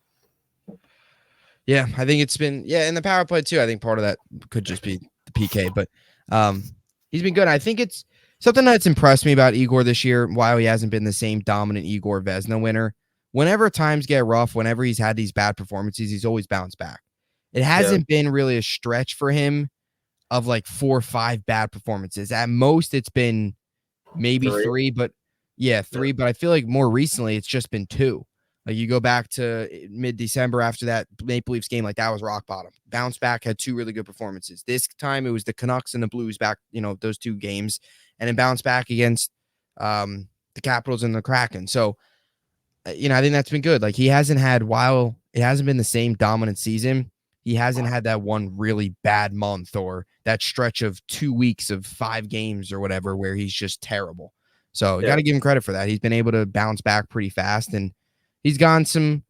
Yeah, I think it's been in the power play too. I think part of that could just be the PK, but he's been good. I think it's something that's impressed me about Igor this year, while he hasn't been the same dominant Igor Vezina winner. Whenever times get rough, whenever he's had these bad performances, he's always bounced back. It hasn't been really a stretch for him of 4 or 5 bad performances. At most, it's been maybe 3, but 3. But I feel like more recently, it's just been 2. You go back to mid-December after that Maple Leafs game, that was rock bottom. Bounced back, had 2 really good performances. This time, it was the Canucks and the Blues back, those 2 games, and then bounced back against the Capitals and the Kraken. So, I think that's been good. He hasn't had, while it hasn't been the same dominant season, he hasn't had that one really bad month or that stretch of 2 weeks of 5 games or whatever where he's just terrible. So you got to give him credit for that. He's been able to bounce back pretty fast, and he's gotten some,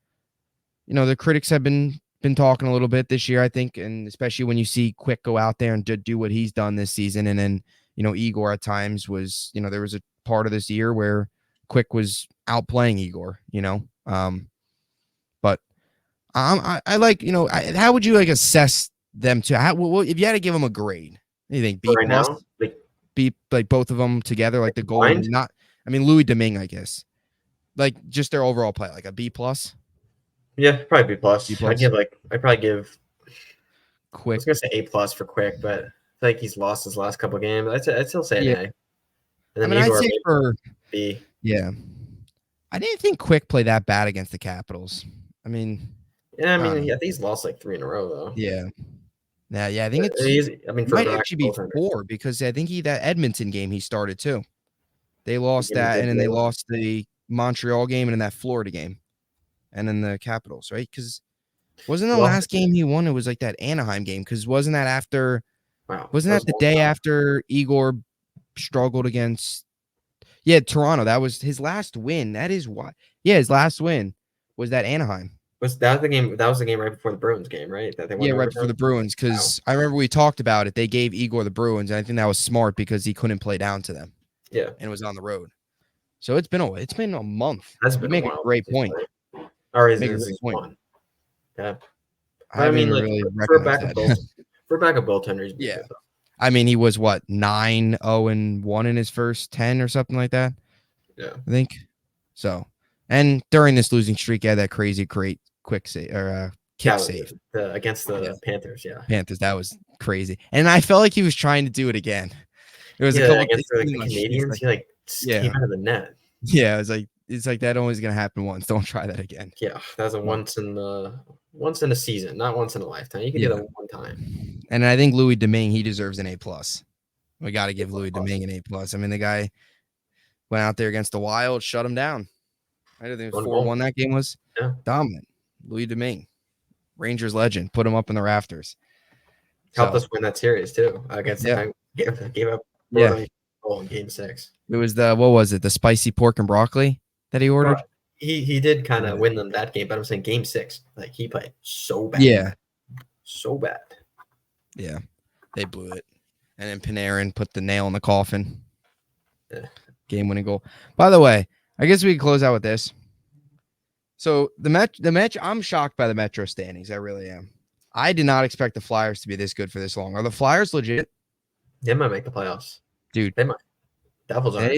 the critics have been talking a little bit this year, I think, and especially when you see Quick go out there and do what he's done this season. And then, Igor at times was, there was a part of this year where Quick was outplaying Igor, but I like, how would you assess them to if you had to give them a grade? Anything B right plus? Now? B, both of them together, the goal, Louis Domingue, I guess. Just their overall play, a B plus. Yeah, probably B plus. I'd probably give Quick. I was gonna say A plus for Quick, but I feel like he's lost his last couple of games. I'd still say an A. And then I'd say for B. Yeah, I didn't think Quick played that bad against the Capitals. I think he's lost 3 in a row though. Yeah, Yeah, I think it might actually be 4 because I think that Edmonton game he started too. They lost that, and then they lost the Montreal game and then that Florida game, and then the Capitals, right? Because wasn't the last game he won? It was like that Anaheim game. Because wasn't that after? Wow, wasn't that the day after Igor struggled against? Yeah, Toronto. That was his last win. That is why. Yeah, his last win was that Anaheim. Was that the game? That was the game right before the Bruins game, right? That they went right before the Bruins. Because I remember we talked about it. They gave Igor the Bruins, and I think that was smart because he couldn't play down to them. Yeah, and was on the road. So it's been a month. That's been a great point. Or is this one? Yeah, I mean, like really for a backup goaltender, yeah. I mean, he was what 9-0-1 in his first 10 or something like that. Yeah, I think so. And during this losing streak, he had that crazy quick save or kick save against the Panthers. Yeah, Panthers. That was crazy, and I felt like he was trying to do it again. It was a couple against the Canadians. He came out of the net. Yeah, it's like that only is gonna happen once. Don't try that again. Yeah, that's a once in a season, not once in a lifetime. You can do that one time. And I think Louis Domingue, he deserves an A+. We got to give Louis Domingue an A+. I mean, the guy went out there against the Wild, shut him down. I think it was 4-1 that game was. Yeah. Dominant. Louis Domingue, Rangers legend, put him up in the rafters. Helped us win that series too against the Penguins. Gave up goal in Game 6. It was the spicy pork and broccoli that he ordered. He did kind of win them that game, but I'm saying Game 6, like he played so bad. Yeah, so bad. Yeah, they blew it, and then Panarin put the nail in the coffin. Yeah. Game-winning goal. By the way, I guess we can close out with this. So the match. I'm shocked by the Metro standings. I really am. I did not expect the Flyers to be this good for this long. Are the Flyers legit? They might make the playoffs, dude. They might. Devils are.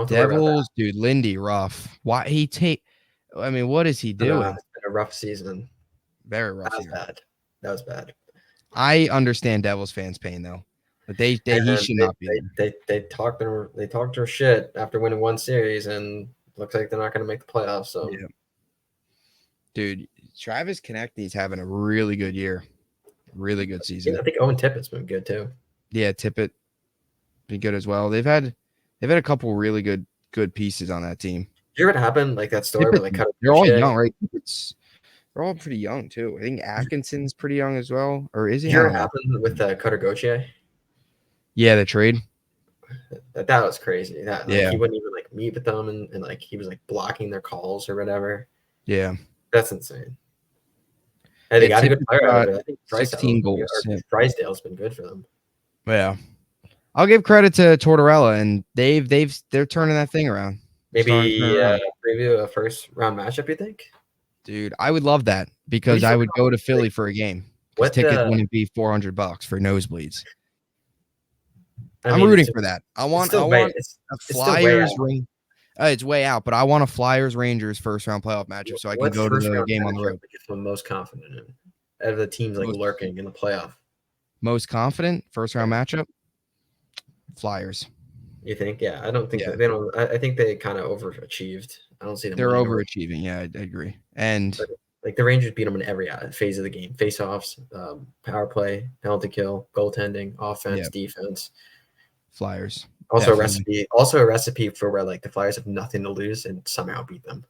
Devils, dude. Lindy, rough. Why he take? I mean, what is he doing? It's been a rough season. Very rough. That was bad. I understand Devils fans' pain though, but he should not be. They talked their shit after winning one series, and looks like they're not going to make the playoffs. So, yeah. Dude, Travis Konecny's having a really good year, really good season. I think Owen Tippett's been good too. Yeah, Tippett be good as well. They've had a couple really good pieces on that team. Did you hear what happened? Like that story where they're all young, right? They're all pretty young too. I think Atkinson's pretty young as well, or is he? Did you hear what happened with Cutter Gauthier? Yeah, the trade. That was crazy. He wouldn't even meet with them, and he was blocking their calls or whatever. Yeah, that's insane. And they got a good player out of it. I think 16 goals. Drysdale's been good for them. Yeah, I'll give credit to Tortorella, and they're turning that thing around. Maybe preview a first round matchup. You think? Dude, I would love that because I would go to Philly for a game. What ticket wouldn't be $400 for nosebleeds? I'm rooting for that. I want a Flyers ring. It's way out, but I want a Flyers Rangers first round playoff matchup so I can go to the game on the road. I'm most confident in out of the teams lurking in the playoff. Most confident first round matchup? Flyers. You think? Yeah, I don't think they don't. I think they kind of overachieved. I don't see them. They're overachieving. Yeah, I agree. And the Rangers beat them in every phase of the game: face-offs, power play, penalty kill, goaltending, offense, defense. Flyers. Also a recipe for where the Flyers have nothing to lose and somehow beat them.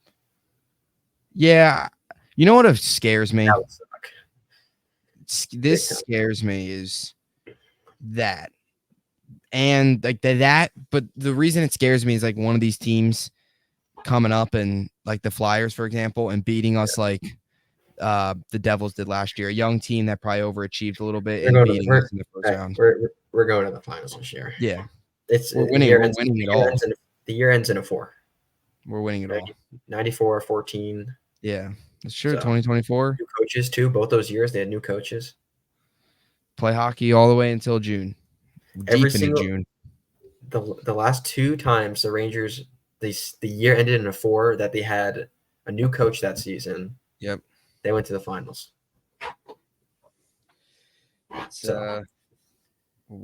Yeah, you know what scares me? That would suck. This scares me is that. And that, but the reason it scares me is one of these teams coming up and the Flyers, for example, and beating us the Devils did last year. A young team that probably overachieved a little bit and beating us in the first round. We're going to the finals this year. Yeah, we're winning it all. The year ends in a 4. We're winning it all. 94-14. Yeah, that's true. 2024. New coaches too. Both those years they had new coaches. Play hockey all the way until June. June. The last 2 times the Rangers, the year ended in a 4 that they had a new coach that season. Yep. They went to the finals. So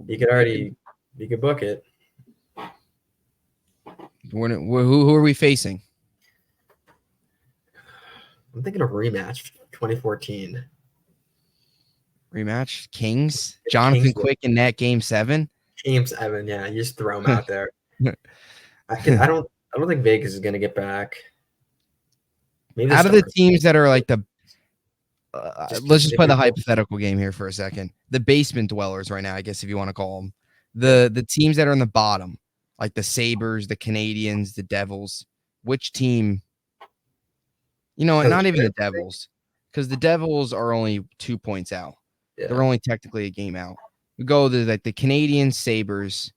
you could book it. Who are we facing? I'm thinking a rematch, 2014. Rematch Kings. Jonathan Quick in that game 7. Game 7, yeah. You just throw him out there. I don't think Vegas is gonna get back. Maybe out of the teams that are like the let's just play the hypothetical game here for a second. The basement dwellers right now, I guess if you want to call them. The teams that are in the bottom, like the Sabres, the Canadians, the Devils. Which team? You know, not even the Devils, because the Devils are only 2 points out. Yeah. They're only technically a game out. We go to like the Canadians, Sabres.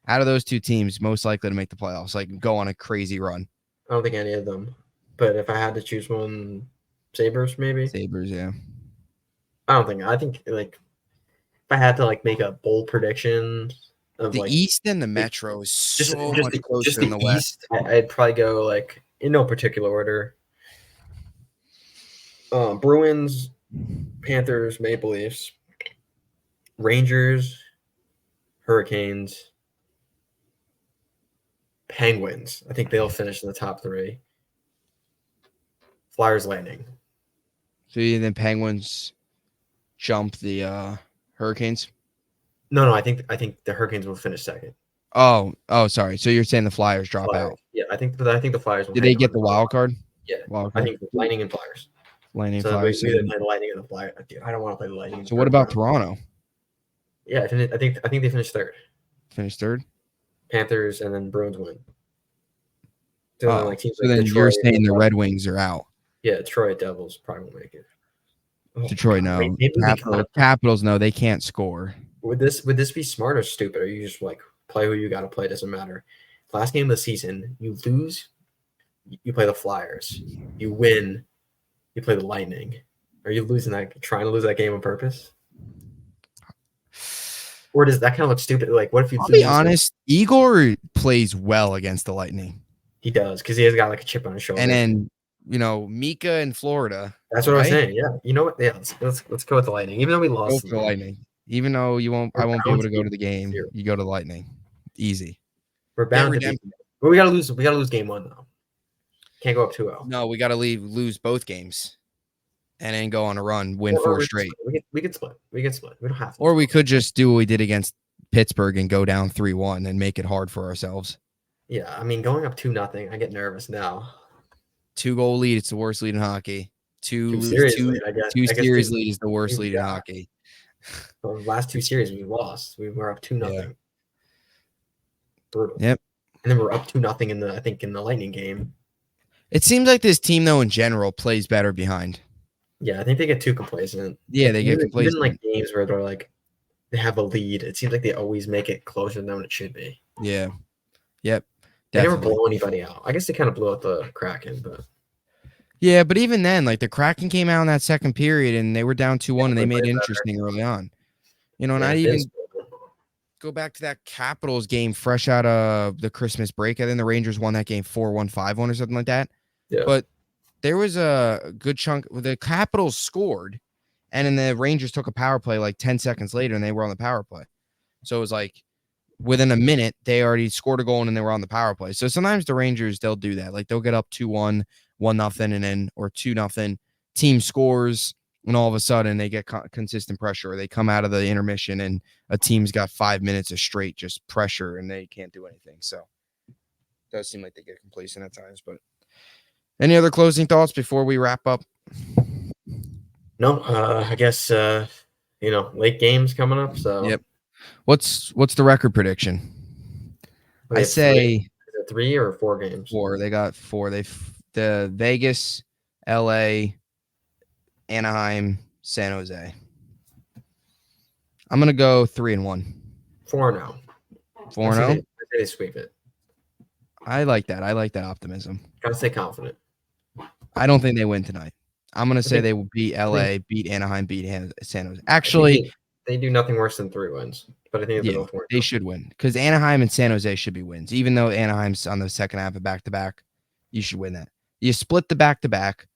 Out of those two teams, most likely to make the playoffs, like go on a crazy run. I don't think any of them. But if I had to choose one, Sabres maybe. Sabres, yeah. I think like if I had to like make a bold prediction of the like East and the Metro is so much closer than the West. I'd probably go like in no particular order. Bruins, Panthers, Maple Leafs, Rangers, Hurricanes, Penguins. I think they'll finish in the top 3. Flyers, Lightning. So then Penguins jump the Hurricanes? No. I think the Hurricanes will finish second. Oh, sorry. So you're saying the Flyers drop out? Yeah, I think the Flyers will. Did they get the wild card? Yeah, wild card. I think Lightning and Flyers. Flyers. We play the Lightning and the Flyers. I don't want to play the Lightning. So what about Toronto? Yeah, I think they finished third. Finished third. Panthers and then Bruins win. So then Detroit, you're saying the Red Wings are out. Yeah, Detroit Devils probably won't make it. Detroit, no. Capitals, no. They can't score. Would this be smart or stupid? Or you just like play who you got to play? Doesn't matter. Last game of the season, you lose, you play the Flyers. You win, you play the Lightning. Are you trying to lose that game on purpose? Or does that kind of look stupid? Like, what if you? I'll be honest. Igor plays well against the Lightning. He does because he has got like a chip on his shoulder. And then Mika in Florida. That's what I was saying. Yeah, you know what? Yeah, let's go with the Lightning. Even though we lost, go for the Lightning. Even though I won't be able to go to the game. You go to the Lightning. Easy. We're bound to be. But we gotta lose. We gotta lose game 1 though. Can't go up 2-0. No, we gotta lose both games, and then go on a run, win 4 straight. We could split. We don't have to. Or we could just do what we did against Pittsburgh and go down 3-1 and make it hard for ourselves. Yeah, I mean, going up 2-0, I get nervous now. 2-goal lead, it's the worst lead in hockey. Two series lead is the worst lead in hockey. Well, the last 2 series we lost. We were up 2-0. Yeah. Brutal. Yep. And then we're up 2-0 in the Lightning game. It seems like this team though in general plays better behind. Yeah, I think they get too complacent. Yeah, they get complacent. Even like games where they're like they have a lead, it seems like they always make it closer than it should be. Yeah. Yep. They never blow anybody out. I guess they kind of blew out the Kraken, but yeah, but even then, like the Kraken came out in that second period and they were down 2-1 and they made it interesting early on. And I even go back to that Capitals game fresh out of the Christmas break. I think the Rangers won that game 4-1, 5-1 or something like that. Yeah. But there was a good chunk. The Capitals scored, and then the Rangers took a power play like 10 seconds later, and they were on the power play. So it was like within a minute, they already scored a goal, and they were on the power play. So sometimes the Rangers, they'll do that. Like they'll get up 2-1, 1-0, and then or 2-0. Team scores, and all of a sudden they get consistent pressure. Or they come out of the intermission, and a team's got 5 minutes of straight just pressure, and they can't do anything. So it does seem like they get complacent at times, but. Any other closing thoughts before we wrap up? No, I guess late games coming up. So yep. What's the record prediction? I say 3 or 4 games. 4. They got 4. The Vegas, LA, Anaheim, San Jose. I'm gonna go 3-1. 4-0. 4-0. They sweep it. I like that. I like that optimism. Gotta stay confident. I don't think they win tonight. I'm going to say they will beat LA, beat Anaheim, beat San Jose. Actually, they do nothing worse than 3 wins, but I think they should win because Anaheim and San Jose should be wins. Even though Anaheim's on the second half of back-to-back, you should win that. You split the back-to-back,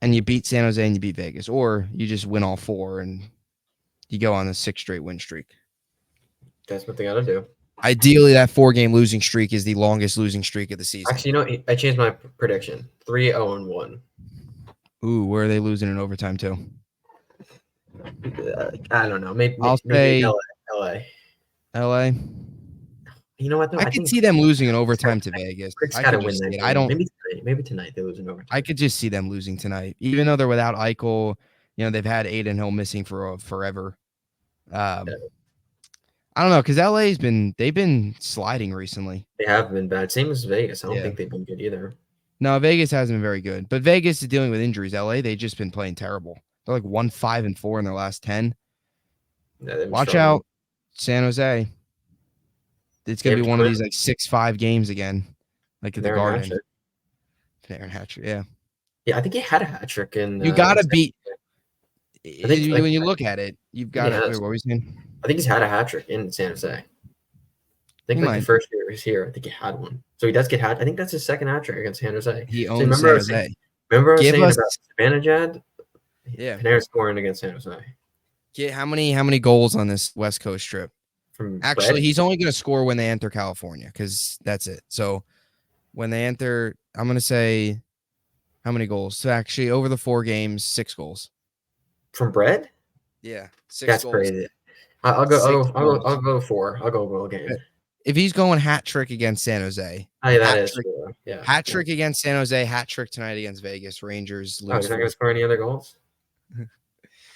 and you beat San Jose and you beat Vegas, or you just win all 4 and you go on a 6 straight win streak. That's what they got to do. Ideally, that 4-game losing streak is the longest losing streak of the season. Actually, I changed my prediction. 3-0-1. Ooh, where are they losing in overtime to? I don't know. Maybe I'll maybe say LA. LA. You know what though? I I could think see them losing in overtime to Vegas. Crick's I got to could win just see that it. I game. don't. Maybe tonight they lose in I overtime. could just see them losing tonight, even though they're without Eichel. They've had Aiden Hill missing for forever. Yeah, I don't know because they've been sliding recently. they have been bad. Same as Vegas. I don't Yeah. think they've been good either. No, Vegas hasn't been very good, but Vegas is dealing with injuries. LA, they've just been playing terrible. They're like 1-5-4 in their last 10. Yeah, they've been Watch struggling. out, San Jose. It's They gonna have be to one of win. these like 6-5 games again, like at the They're in hat Garden. trick. Panarin hat trick. Yeah, Yeah, I think he had a hat trick in. you gotta beat. I think like When you look at it, you've got to. What were you saying? I think he's had a hat trick in San Jose. I think He like the might. first year he's here, I think he had one. So he does get hat. I think that's his second hat trick against San Jose. He So owns San Jose. remember I was Give saying us. about Zibanejad? Yeah. Panarin scoring against San Jose. Get how many goals on this West Coast trip? From Actually, Brett? he's only going to score when they enter California because that's it. So when they enter, I'm going to say how many goals? So actually, over the 4 games, 6 goals. From Brett? Yeah, 6 That's goals. crazy. I'll go. 6 goals. I'll go 4. I'll go goal game. If he's going hat trick against San Jose, Oh, yeah, that is true. Yeah, hat trick against San Jose, hat trick tonight against Vegas. Rangers Oh, lose. he's not going to score any other goals.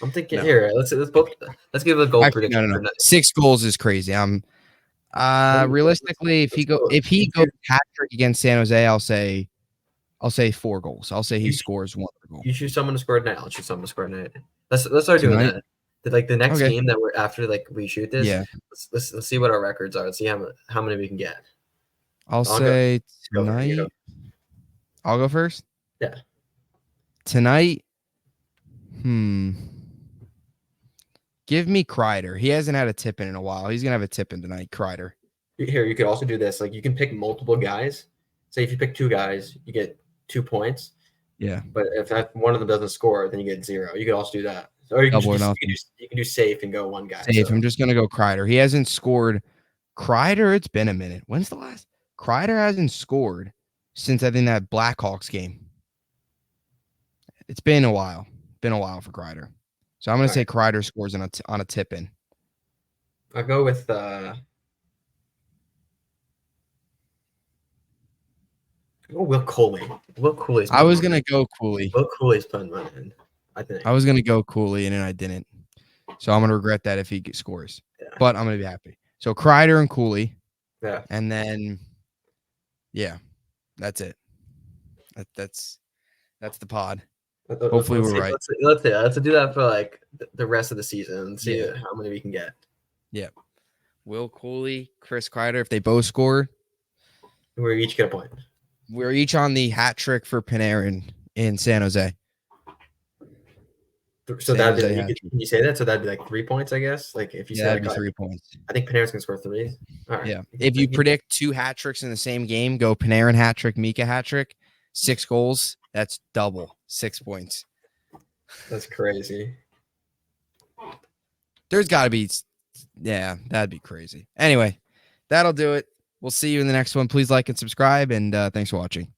I'm thinking No. here. Let's give a goal prediction. No. 6 goals is crazy. Realistically, if he goes hat trick against San Jose, I'll say 4 goals. I'll say he scores 1 goal. You choose someone to score tonight. I'll choose someone to score tonight. Let's start doing that. Like the next game that we're after, like we shoot this. Yeah. Let's see what our records are. Let's see how many we can get. I'll say tonight. I'll go first. Yeah. Tonight. Give me Kreider. He hasn't had a tip in a while. He's gonna have a tip in tonight. Kreider. Here, you could also do this. Like you can pick multiple guys. Say if you pick 2 guys, you get 2 points. Yeah. But if one of them doesn't score, then you get 0. You could also do that. Or you can do safe and go 1 guy. Safe. So. I'm just gonna go Kreider. He hasn't scored. Kreider, it's been a minute. When's the last? Kreider hasn't scored since I think that Blackhawks game. It's been a while. Been a while for Kreider. So I'm gonna say Kreider scores on a tip in. I'll go with Will Cooley. Will Cooley's. I was gonna go Cooley. Will Cooley's playing money in, I think. I was gonna go Cooley and then I didn't. So I'm gonna regret that if he scores. Yeah. But I'm gonna be happy. So Kreider and Cooley. Yeah. And then that's it. That's the pod. Hopefully we're right. Let's do that for like the rest of the season and see how many we can get. Yeah. Will Cooley, Chris Kreider, if they both score, we each get a point. We're each on the hat trick for Panarin in San Jose. So can you say that? So that'd be like 3 points, I guess. Like if you say that'd be 3 points. I think Panarin's gonna score 3. All right. Yeah. If you predict 2 hat tricks in the same game, go Panarin hat trick, Mika hat trick, 6 goals. That's double 6 points. That's crazy. There's got to be, that'd be crazy. Anyway, that'll do it. We'll see you in the next one. Please like and subscribe, and thanks for watching.